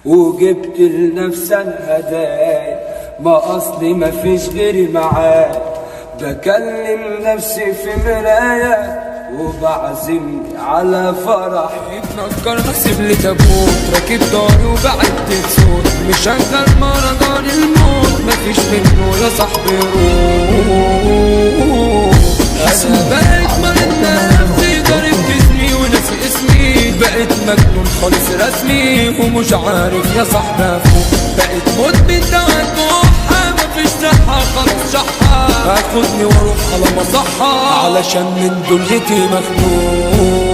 وجبت لنفسي الهدايا، ما اصلي مفيش غيري معاك. بكلم نفسي في مراية وبعزم على فرح. اتنكر هسيب لي تابوت راكب داري وبعدت بصوت، مشغل مهرجان الموت مفيش منه يا صاحبي روح. انا بقيت مريض نفسي ضارب جسمي وناسي اسمي، بقيت مجنون خالص رسمي ومش عارف يا صاحبي افوق. بقيت مدمن دواء كحة مفيش صحة خلاص شحة، هاخدني واروح على مصحة علشان من دنيتي مخنوق.